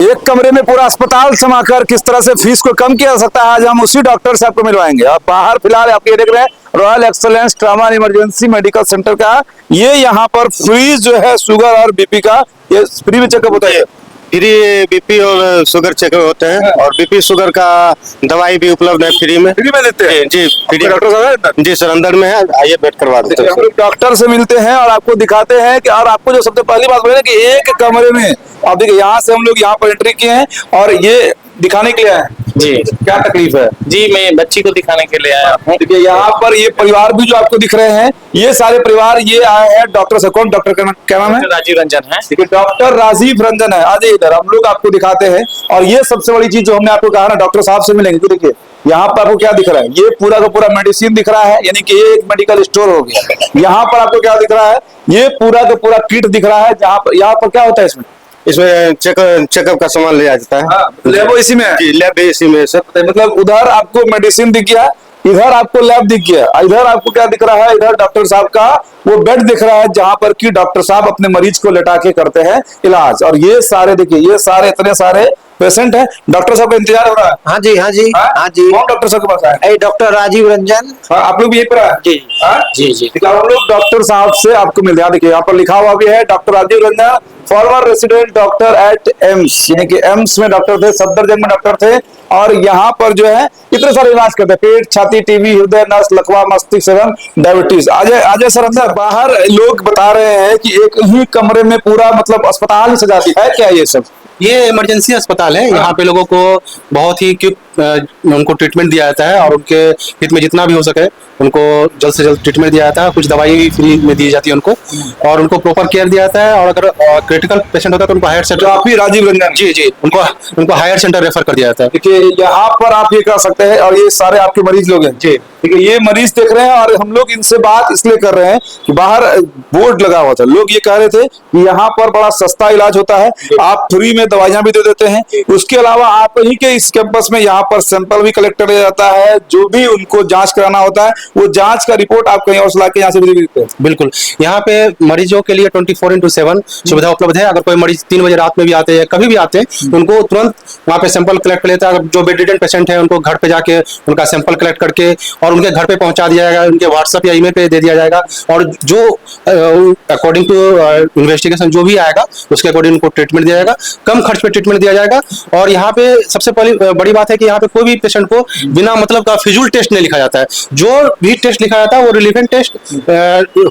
एक कमरे में पूरा अस्पताल समाकर किस तरह से फीस को कम किया जा सकता है, आज हम उसी डॉक्टर से आपको मिलवाएंगे। आप बाहर फिलहाल आप ये देख रहे हैं royal excellence trauma and emergency medical centre का, ये यहाँ पर फ्री जो है शुगर और बीपी का ये फ्री में चेकअप होता है। फ्री बीपी और शुगर चेकअप होते हैं और बीपी शुगर का दवाई भी उपलब्ध है फ्री में देते हैं जी फ्री। डॉक्टर साहब जी सर अंदर में है, आइए वेट करवा देते हैं। डॉक्टर से मिलते हैं और आपको दिखाते हैं कि, और आपको जो सबसे पहली बात बोले कि एक कमरे में आप देखिए यहाँ से हम लोग यहाँ पर एंट्री किए हैं और ये दिखाने के लिए आए हैं जी क्या तकलीफ है। जी मैं बच्ची को दिखाने के लिए आया हूँ। देखिए यहाँ पर ये परिवार भी जो आपको दिख रहे हैं, ये सारे परिवार ये आए हैं डॉक्टर से। कौन डॉक्टर का क्या नाम है? राजीव रंजन है। देखिए डॉक्टर राजीव रंजन है। आज इधर हम लोग आपको दिखाते हैं और ये सबसे बड़ी चीज जो हमने आपको कहा ना, डॉक्टर साहब से मिलेंगे। देखिए यहाँ पर आपको क्या दिख रहा है, ये पूरा का पूरा मेडिसिन दिख रहा है, यानी कि ये एक मेडिकल स्टोर हो गया। यहाँ पर आपको क्या दिख रहा है, ये पूरा का पूरा किट दिख रहा है। यहाँ पर क्या होता है इसमें चेकअप का सामान लिया जाता है। लैब इसी में है? जी लैब भी इसी में सर। मतलब उधर आपको मेडिसिन दिख गया, इधर आपको लैब दिख गया, इधर आपको क्या दिख रहा है, इधर डॉक्टर साहब का वो बेड दिख रहा है जहां पर कि डॉक्टर साहब अपने मरीज को लेटा के करते हैं इलाज। और ये सारे देखिए, ये सारे इतने सारे पेशेंट हैं। डॉक्टर साहब का इंतजार हो रहा है। हाँ जी हाँ जी हाँ जी। कौन डॉक्टर साहब के पास आए? डॉक्टर राजीव रंजन। आप लोग भी यही पर आए? जी जी जी हम लोग डॉक्टर साहब से आपको मिल रहा। देखिए यहाँ पर लिखा हुआ भी है doctor Rajiv Ranjan, former resident doctor at AIIMS, यानी कि एम्स में डॉक्टर थे, सफदरजंग में डॉक्टर थे। और यहाँ पर जो है इतने सारे इलाज करते हैं, पेट, छाती, टीबी, हृदय, नस, लकवा, मस्तिष्क एवं डायबिटीज। आज सर अंदर बाहर लोग बता रहे हैं कि एक ही कमरे में पूरा मतलब अस्पताल सजा दिया है, क्या ये सब? ये इमरजेंसी अस्पताल है। यहाँ पे लोगों को बहुत ही क्विक उनको ट्रीटमेंट दिया जाता है और उनके हित में जितना भी हो सके उनको जल्द से जल्द ट्रीटमेंट दिया जाता है। कुछ दवाई भी फ्री में दी जाती है उनको और उनको प्रॉपर केयर दिया जाता है। और अगर क्रिटिकल पेशेंट होता है तो उनको हायर सेंटर, आप ही राजीव रंजन जी जी उनको हायर सेंटर रेफर कर दिया जाता है। देखिए यहाँ पर आप ये कर सकते हैं और ये सारे आपके मरीज लोग हैं जी। ठीक है, ये मरीज देख रहे हैं और हम लोग इनसे बात इसलिए कर रहे हैं कि बाहर बोर्ड लगा हुआ था, लोग ये कह रहे थे कि यहाँ पर बड़ा सस्ता इलाज होता है, आप फ्री में दवाइयां भी दे देते हैं। उसके अलावा आप ही के इस कैंपस में यहाँ पर सैंपल भी कलेक्ट किया जाता है, जो भी उनको जांच कराना होता है वो जांच का रिपोर्ट आप कहीं और से लाके यहाँ से भी देते हैं। बिल्कुल, यहाँ पे मरीजों के लिए 24/7 सुविधा उपलब्ध है। अगर कोई मरीज 3 बजे रात में भी आते हैं, कभी भी आते हैं, उनको तुरंत वहाँ पे सैंपल कलेक्ट कर लेता है। जो बेड-रिडन पेशेंट है उनको घर पे जाके उनका सैंपल कलेक्ट करके और उनके घर पे पहुंचा दिया जाएगा, उनके व्हाट्सएप या ईमेल पे दे दिया जाएगा। और जो अकॉर्डिंग टू इन्वेस्टिगेशन जो भी आएगा उसके अकॉर्डिंग उनको ट्रीटमेंट दिया जाएगा, कम खर्च पे ट्रीटमेंट दिया जाएगा। और यहाँ पे सबसे पहली बड़ी बात है कि यहाँ पे कोई भी पेशेंट को बिना मतलब का फिजूल टेस्ट नहीं लिखा जाता है। जो भी टेस्ट लिखा जाता है वो रिलेवेंट टेस्ट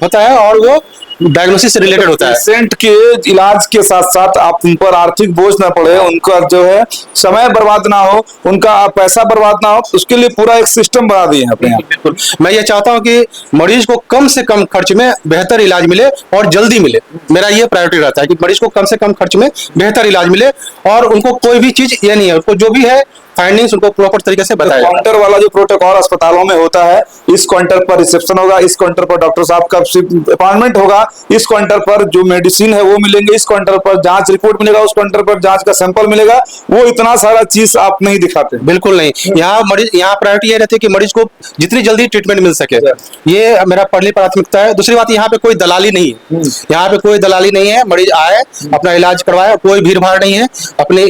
होता है और वो डायग्नोसिस से रिलेटेड होता है। पेशेंट के इलाज के साथ साथ आप उन पर आर्थिक बोझ ना पड़े, उनका जो है समय बर्बाद ना हो, उनका पैसा बर्बाद ना हो, उसके लिए पूरा एक सिस्टम बना दिए हैं अपने यहाँ। बिल्कुल, मैं ये चाहता हूँ कि मरीज को कम से कम खर्च में बेहतर इलाज मिले और जल्दी मिले। मेरा ये प्रायोरिटी रहता है कि मरीज को कम से कम खर्च में बेहतर इलाज मिले और उनको कोई भी चीज ये नहीं है, उनको जो भी है फाइंडिंग्स उनको प्रॉपर तरीके से बताया। काउंटर वाला जो प्रोटोकॉल अस्पतालों में होता है, इस काउंटर पर रिसेप्शन होगा, इस काउंटर पर डॉक्टर साहब का अपॉइंटमेंट होगा, इस काउंटर पर जो मेडिसिन है वो मिलेंगे, इस काउंटर पर जांच रिपोर्ट मिलेगा, उस काउंटर पर जांच का सैंपल मिलेगा। वो इतना सारा चीज आप नहीं दिखाते। बिल्कुल नहीं, यहाँ प्रायोरिटी ये रहती है कि मरीज को जितनी जल्दी ट्रीटमेंट मिल सके, ये मेरा पहली प्राथमिकता है। दूसरी बात, यहाँ पे कोई दलाली नहीं है, यहाँ पे कोई दलाली नहीं है। मरीज आए, अपना इलाज करवाए, कोई भीड़ भाड़ नहीं है, अपने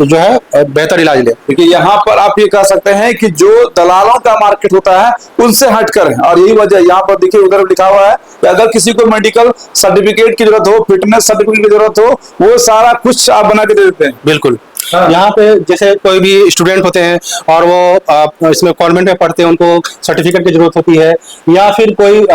जो है बेहतर इलाज ले। देखिए यहाँ पर आप ये कह सकते हैं कि जो दलालों का मार्केट होता है उनसे हटकर है। और यही वजह यहाँ पर देखिए उधर लिखा हुआ है कि अगर किसी को मेडिकल सर्टिफिकेट की जरूरत हो, फिटनेस सर्टिफिकेट की जरूरत हो, वो सारा कुछ आप बना के दे देते हैं। बिल्कुल, यहाँ पे जैसे कोई भी स्टूडेंट होते हैं और वो इसमें कॉन्वेंट में पढ़ते हैं, उनको सर्टिफिकेट की जरूरत होती है, या फिर कोई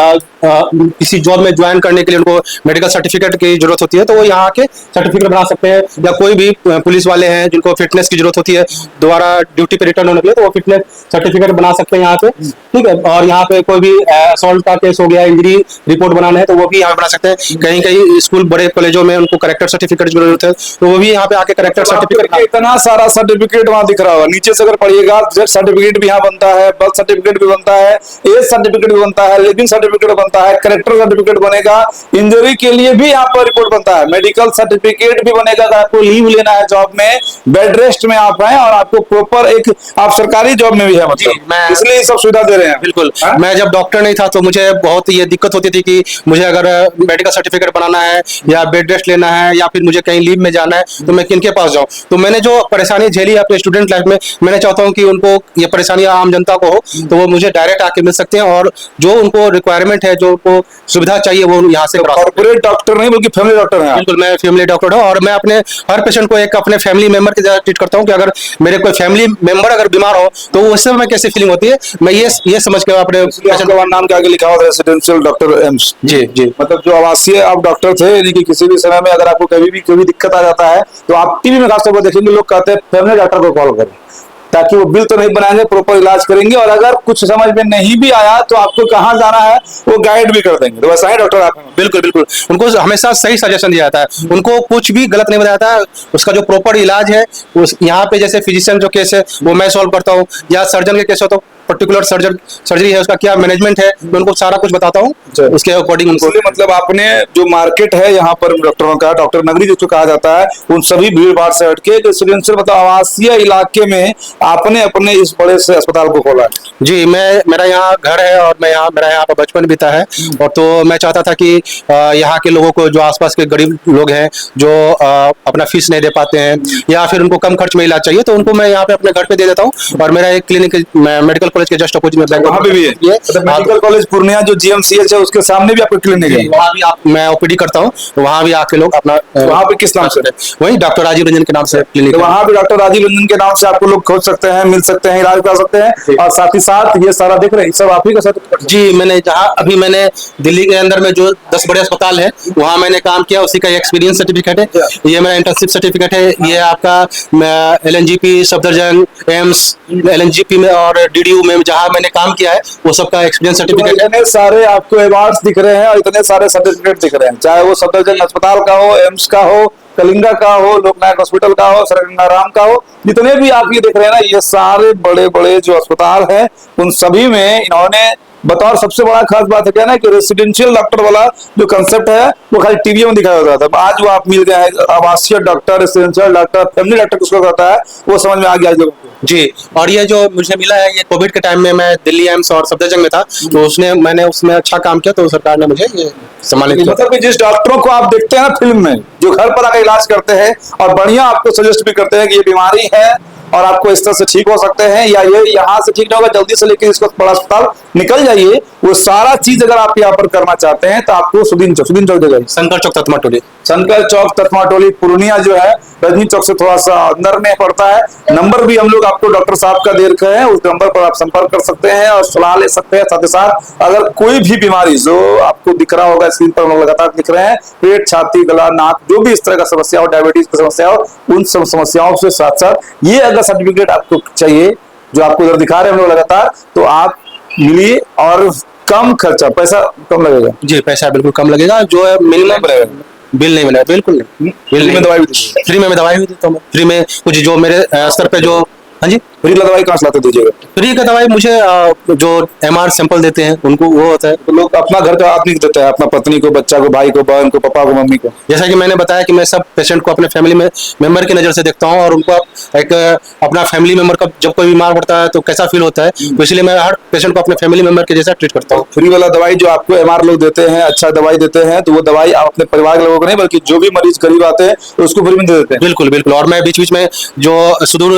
किसी जॉब में ज्वाइन करने के लिए उनको मेडिकल सर्टिफिकेट की जरूरत होती है, तो वो यहाँ के सर्टिफिकेट बना सकते हैं। या कोई भी पुलिस वाले हैं जिनको फिटनेस की जरूरत होती है दोबारा ड्यूटी पे रिटर्न होने के लिए, तो वो फिटनेस सर्टिफिकेट बना सकते हैं यहाँ पे। ठीक है, और यहाँ पे कोई भी असॉल्ट का केस हो गया, इंजरी रिपोर्ट बनाना है, तो वो भी यहाँ बना सकते हैं। कहीं कहीं स्कूल बड़े कॉलेजों में उनको करेक्टर सर्टिफिकेट की जरूरत है, तो वो भी यहाँ पे आके करेक्टर सर्टिफिकेट इतना सारा सर्टिफिकेट वहां दिख रहा होगा, नीचे से अगर पढ़िएगा जेड सर्टिफिकेट भी यहाँ बनता है, बर्थ सर्टिफिकेट भी बनता है, एज सर्टिफिकेट भी बनता है, लिविंग सर्टिफिकेट बनता है, कैरेक्टर सर्टिफिकेट बनेगा, इंजरी के लिए भी यहाँ पर रिपोर्ट बनता है, मेडिकल सर्टिफिकेट भी बनेगा अगर आपको लीव लेना है जॉब में, बेड रेस्ट में आप हैं और आपको प्रॉपर एक आप सरकारी जॉब में भी है, मतलब इसलिए ये सब सुविधा दे रहे हैं। बिल्कुल। मैं जब डॉक्टर नहीं था तो मुझे बहुत ये दिक्कत होती थी कि मुझे अगर मेडिकल सर्टिफिकेट बनाना है या बेड रेस्ट लेना है या फिर मुझे कहीं लीव में जाना है तो मैं किनके पास जाऊं। तो मैंने जो परेशानी झेली अपने स्टूडेंट लाइफ में, मैंने चाहता हूं कि उनको ये परेशानी आम जनता को हो तो वो मुझे डायरेक्ट आके मिल सकते हैं और जो उनको रिक्वायरमेंट है, जो उनको सुविधा चाहिए वो यहाँ से करा सकते हैं। कॉर्पोरेट डॉक्टर नहीं बल्कि फैमिली डॉक्टर हैं आप। बिल्कुल, मैं फैमिली डॉक्टर हूँ और मैं अपने हर पेशेंट को एक अपने फैमिली मेंबर की तरह ट्रीट करता हूँ कि अगर मेरे कोई फैमिली मेंबर अगर बीमार हो तो उससे मैं कैसे फीलिंग होती है, मैं ये समझ के अपने पेशेंट का नाम के आगे लिखा हुआ है रेसिडेंशियल डॉक्टर एम्स। जी जी, मतलब जो आवासीय आप डॉक्टर थे, यानी कि किसी भी समय में अगर आपको कभी भी कोई दिक्कत आ जाता है तो आप टीवी में खासतौर पर देखेंगे लोग कहते हैं फैमिली डॉक्टर को कॉल करें, ताकि वो बिल तो नहीं बनाएंगे, प्रॉपर इलाज करेंगे और अगर कुछ समझ में नहीं भी आया तो आपको कहाँ जाना है वो गाइड भी कर देंगे। तो वैसा ही डॉक्टर आप हैं। बिल्कुल बिल्कुल, उनको हमेशा सही सजेशन दिया जाता है, उनको कुछ भी गलत नहीं बताया जाता है, उसका जो प्रॉपर इलाज है उस यहाँ पे जैसे फिजिशियन जो केस है वो मैं सॉल्व करता हूँ या सर्जन के केस हो तो पर्टिकुलर सर्जरी है उसका क्या मैनेजमेंट है मैं उनको सारा कुछ बताता हूँ, उसके अकॉर्डिंग उनको। इसलिए मतलब आपने जो मार्केट है यहाँ पर डॉक्टरों का, डॉक्टर नगरी जिसको कहा जाता है, उन सभी भीड़ भाड़ से हटके रेसिडेंशियल मतलब आवासीय इलाके में आपने अपने इस बड़े से अस्पताल को खोला है। जी, मेरा यहाँ घर है और मेरा यहाँ पर बचपन बीता है और तो मैं चाहता था कि यहाँ के लोगों को जो आसपास के गरीब लोग हैं जो अपना फीस नहीं दे पाते हैं या फिर उनको कम खर्च में इलाज चाहिए तो उनको मैं यहाँ पे अपने घर पे दे देता हूँ और मेरा एक क्लिनिक मेडिकल कॉलेज के जस्ट अपोजिट में वहाँ पे भी है मेडिकल कॉलेज पूर्णिया जो जीएमसीएच है उसके सामने भी आपका क्लिनिक है। वहाँ भी मैं ओपीडी करता हूँ तो वहाँ भी आके लोग अपना वहाँ पे किस नाम से? वही डॉक्टर राजीव रंजन के नाम से क्लिनिक। तो वहाँ भी डॉक्टर राजीव रंजन के नाम से आपको लोग खोज सकते हैं, मिल सकते हैं, इलाज करा सकते हैं और साथ ही साथ ये सारा देख रहे हैं सब आप ही का सर्टिफिकेट। जी, मैंने दिल्ली के अंदर में जो 10 बड़े अस्पताल है वहाँ मैंने काम किया, उसी का एक्सपीरियंस सर्टिफिकेट है, ये मेरा इंटर्नशिप सर्टिफिकेट है, ये आपका LNGP सफदरजंग एम्स LNGP में और DDU में जहाँ मैंने काम किया है वो सबका एक्सपीरियंस सर्टिफिकेट है। इतने सारे आपको अवार्ड्स दिख रहे हैं और इतने सारे सर्टिफिकेट दिख रहे हैं, चाहे वो सफदरजंग अस्पताल का हो, एम्स का हो, कलिंगा का हो, लोकनायक हॉस्पिटल का हो, सरगंगाराम का हो, जितने भी आप ये देख रहे हैं ना, ये सारे बड़े बड़े जो अस्पताल हैं उन सभी में इन्होंने बतौर सबसे बड़ा खास बात है क्या ना कि रेसिडेंशियल डॉक्टर वाला जो कंसेप्ट है वो खाली टीवी में दिखाया जाता था, आज वो आप मिल गए हैं आवासीय doctor, residential doctor, family doctor किसको कहता है वो समझ में आ गया लोगों को। जी, और ये जो मुझे मिला है ये कोविड के टाइम में मैं दिल्ली एम्स और सफदरजंग में था तो मैंने उसमें अच्छा काम किया तो सरकार ने मुझे ये सम्मानित किया। मतलब कि जिस डॉक्टरों को आप देखते हैं ना फिल्म में जो घर पर आकर इलाज करते हैं और बढ़िया आपको सजेस्ट भी करते हैं कि ये बीमारी है और आपको इस तरह से ठीक हो सकते हैं या ये यहाँ से ठीक नहीं होगा, जल्दी से लेकर इसको बड़ा अस्पताल निकल जाइए, वो सारा चीज अगर आप यहाँ पर करना चाहते हैं तो आपको सुदीन चौक जगह शंकर चौक तत्मा टोली, शंकर चौक तत्मा टोली पूर्णिया जो है रजनी चौक से थोड़ा सा अंदर में पड़ता है। नंबर भी हम लोग आपको डॉक्टर साहब का दे रखे हैं, उस नंबर पर आप संपर्क कर सकते हैं और सलाह ले सकते हैं। साथ ही साथ अगर कोई भी बीमारी जो आपको दिख रहा होगा स्क्रीन पर लगातार दिख रहे हैं, पेट, छाती, गला, नाक, जो भी इस तरह का समस्या हो, डायबिटीज की समस्या हो, उन सब समस्याओं से साथ साथ ये अगर सर्टिफिकेट आपको चाहिए जो आपको इधर दिखा रहे हैं हम लोग लगातार, तो आप मिलिए और कम खर्चा, पैसा कम लगेगा। जी, पैसा बिल्कुल कम लगेगा, जो है मिनिमम बिल नहीं बनेगा, बिल्कुल नहीं। बिल में दवाई भी फ्री में मैं दवाई भी देता हूँ, फ्री में कुछ जो मेरे स्तर पे जो। हाँ जी, फ्री का दवाई कहाँ से लाते दीजिएगा? फ्री का दवाई मुझे जो MR सैंपल देते हैं उनको वो होता है। तो लोग अपना घर का आदमी देता है, अपना पत्नी को, बच्चा को, भाई को, बहन को, पापा को, मम्मी को। जैसा कि मैंने बताया कि मैं सब पेशेंट को अपने फैमिली में मेंबर की नजर से देखता हूँ और उनको एक अपना फैमिली मेंबर का जब कोई बीमार पड़ता है तो कैसा फील होता है, तो इसलिए मैं हर पेशेंट को अपने फैमिली मेंबर के जैसा ट्रीट करता हूँ। फ्री वाला दवाई जो आपको MR लोग देते हैं, अच्छा दवाई देते हैं, तो वो दवाई आप अपने परिवार के लोगों को नहीं बल्कि जो भी मरीज करीब आते हैं तो उसको फ्री में दे देते हैं। बिल्कुल बिल्कुल, और मैं बीच बीच में जो सुदूर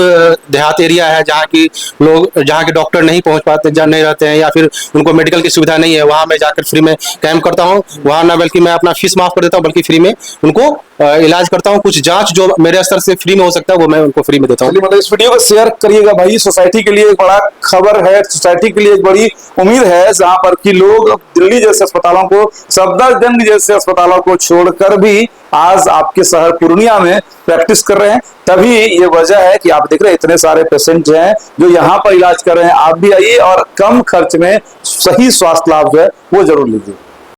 देहात एरिया है जहाँ की लोग, जहाँ के डॉक्टर नहीं पहुंच पाते, जा नहीं रहते हैं या फिर उनको मेडिकल की सुविधा नहीं है, वहां मैं जाकर फ्री में कैंप करता हूं। वहां ना बल्कि मैं अपना फीस माफ कर देता हूं बल्कि फ्री में उनको इलाज करता हूं। कुछ जांच जो मेरे स्तर से फ्री में हो सकता है वो मैं उनको फ्री में देता हूं। मतलब इस वीडियो को शेयर करिएगा भाई, सोसाइटी के लिए एक बड़ा खबर है, सोसाइटी के लिए एक बड़ी उम्मीद है, जहां पर कि लोग दिल्ली जैसे अस्पतालों को, सफदरजंग जैसे अस्पतालों को छोड़कर भी आज आपके शहर पूर्णिया में प्रैक्टिस कर रहे हैं। तभी ये वजह है कि आप देख रहे हैं इतने सारे पेशेंट हैं जो यहाँ पर इलाज कर रहे हैं। आप भी आइए और कम खर्च में सही स्वास्थ्य लाभ जो है वो जरूर लीजिए।